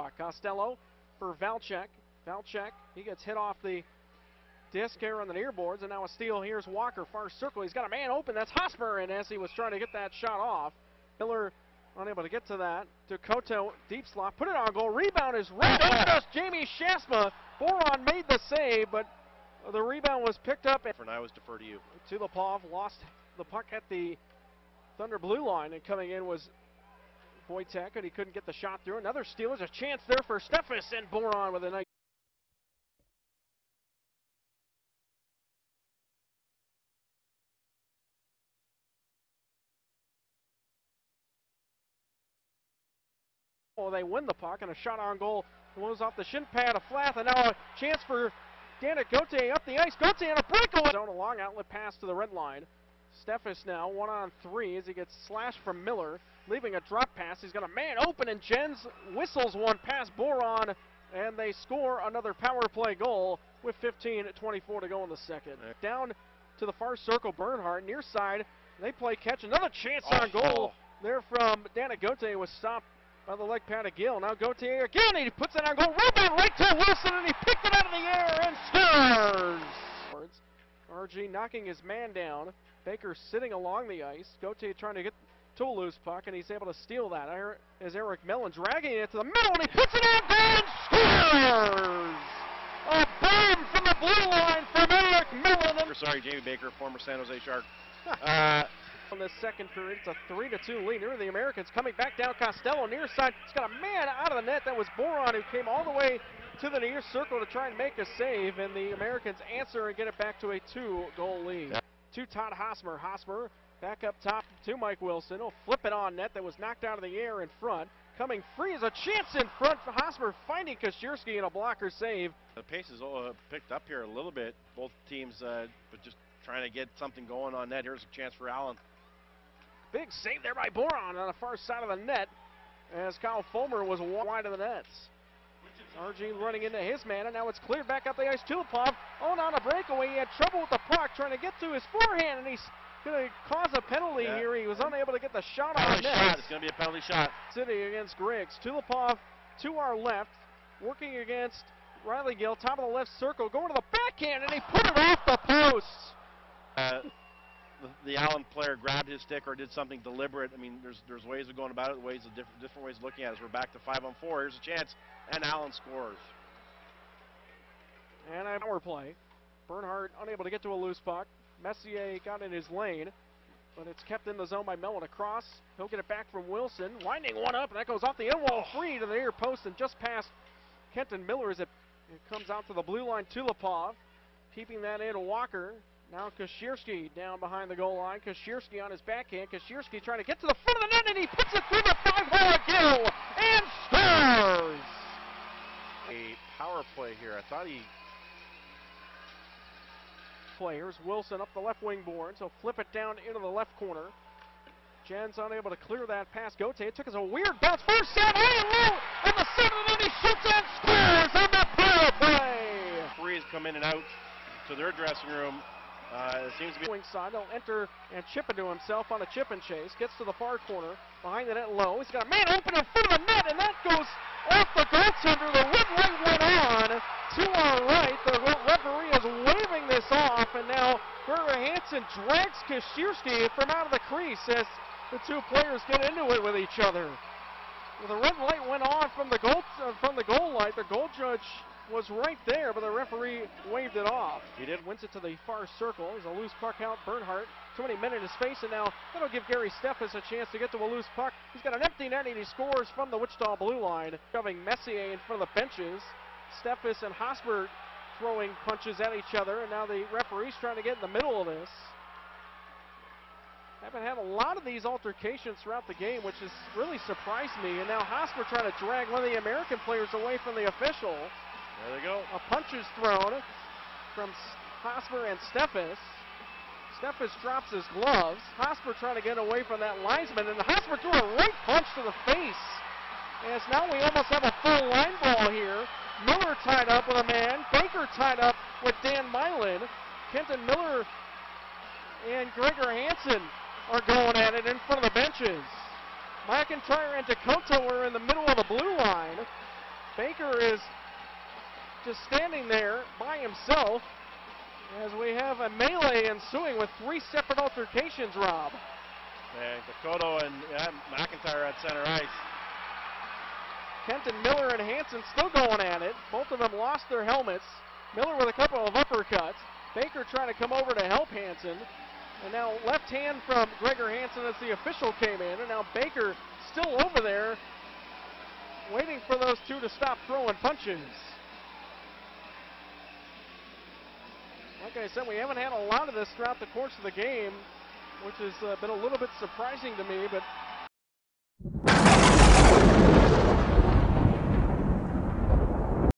puck. Costello for Valchek. Valchek, he gets hit off the disc here on the near boards, and now a steal. Here's Walker, far circle. He's got a man open. That's Hosmer, and as he was trying to get that shot off, Miller unable to get to that. To Koto, deep slot, put it on goal. Rebound is right over us. Jamie Shasma. Boron made the save, but the rebound was picked up. For now, I was defer to you. Tulipov lost the puck at the Thunder blue line, and coming in was Wojtek, and he couldn't get the shot through. Another steal. There's a chance there for Steffes, and Boron with a nice. They win the puck, and a shot on goal blows off the shin pad of Flath, and now a chance for Danick Gauthier up the ice. Gauthier on a breakaway. Zone, a long outlet pass to the red line. Steffes now 1-on-3 as he gets slashed from Miller, leaving a drop pass. He's got a man open, and Jens whistles one past Boron, and they score another power play goal with 15:24 to go in the second. Down to the far circle, Bernhardt near side. They play catch. Another chance on goal there from Danick Gauthier, was stopped by the leg pad of Gill. Now Gauthier again, he puts it on goal. Rebound right to Wilson, and he picked it out of the air and scores. RG knocking his man down. Baker sitting along the ice. Gauthier trying to get to a loose puck, and he's able to steal that. As Eric Meland dragging it to the middle, and he puts it on goal and scores! A bomb from the blue line from Eric Meland. Sorry, Jamie Baker, former San Jose Shark. In the second period, it's a 3-2 lead. Here are the Americans coming back down. Costello near side. He's got a man out of the net. That was Boron, who came all the way to the near circle to try and make a save, and the Americans answer and get it back to a 2-goal lead. To Todd Hosmer. Hosmer back up top to Mike Wilson. He'll flip it on net. That was knocked out of the air in front. Coming free is a chance in front for Hosmer, finding Kościerski in a blocker save. The pace is picked up here a little bit. Both teams, but just trying to get something going on net. Here's a chance for Allen. Big save there by Boron on the far side of the net as Kyle Fulmer was wide of the nets. RG running into his man, and now it's cleared back up the ice. Tulipov on a breakaway. He had trouble with the puck trying to get to his forehand, and he's going to cause a penalty here. He was unable to get the shot on net. It's going to be a penalty shot. City against Griggs. Tulipov to our left, working against Riley Gill, top of the left circle, going to the backhand, and he put it off the post. The Allen player grabbed his stick or did something deliberate. I mean, there's ways of going about it, different ways of looking at it. As we're back to 5-on-4. Here's a chance, and Allen scores. And a power play. Bernhardt unable to get to a loose puck. Messier got in his lane, but it's kept in the zone by Meland across. He'll get it back from Wilson, winding one up, and that goes off the end wall free to the near post and just past Kenton Miller as it comes out to the blue line. Tulipov keeping that in. Walker. Now Kościerski down behind the goal line. Kościerski on his backhand. Kościerski trying to get to the front of the net, and he puts it through the 5-hole Gill and scores! A power play here. I thought he... Players, Wilson up the left wing boards. He'll flip it down into the left corner. Jens unable to clear that past Gauthier. It took us a weird bounce. First shot, high and low, and the center of the net, he shoots and scores on the power play! Referees come in and out to their dressing room. It seems to be wing side. He'll enter and chip into himself on a chip and chase. Gets to the far corner. Behind the net low. He's got a man open in front of the net, and that goes off the goaltender. The red light went on to our right. The referee is waving this off, and now Berger Hansen drags Kościerski from out of the crease as the two players get into it with each other. Well, the red light went on from the goal light. The goal judge was right there, but the referee waved it off. He did. Wins it to the far circle. There's a loose puck out. Bernhardt, too many men in his face, and now that'll give Gary Steffes a chance to get to a loose puck. He's got an empty net, and he scores from the Wichita blue line, shoving Messier in front of the benches. Steffes and Hosmer throwing punches at each other, and now the referee's trying to get in the middle of this. Haven't had a lot of these altercations throughout the game, which has really surprised me, and now Hosmer trying to drag one of the American players away from the official. There they go. A punch is thrown from Hosmer and Steffes. Steffes drops his gloves. Hosmer trying to get away from that linesman, and Hosmer threw a right punch to the face. As now we almost have a full line brawl here. Miller tied up with a man. Baker tied up with Dan Meland. Kenton Miller and Gregor Hansen are going at it in front of the benches. McIntyre and Dakota were in the middle of the blue line. Baker is just standing there by himself as we have a melee ensuing with 3 separate altercations, Rob. And Kokoto and McIntyre at center ice. Kenton, Miller, and Hansen still going at it. Both of them lost their helmets. Miller with a couple of uppercuts. Baker trying to come over to help Hansen. And now left hand from Gregor Hansen as the official came in. And now Baker still over there waiting for those two to stop throwing punches. Like I said, we haven't had a lot of this throughout the course of the game, which has been a little bit surprising to me, but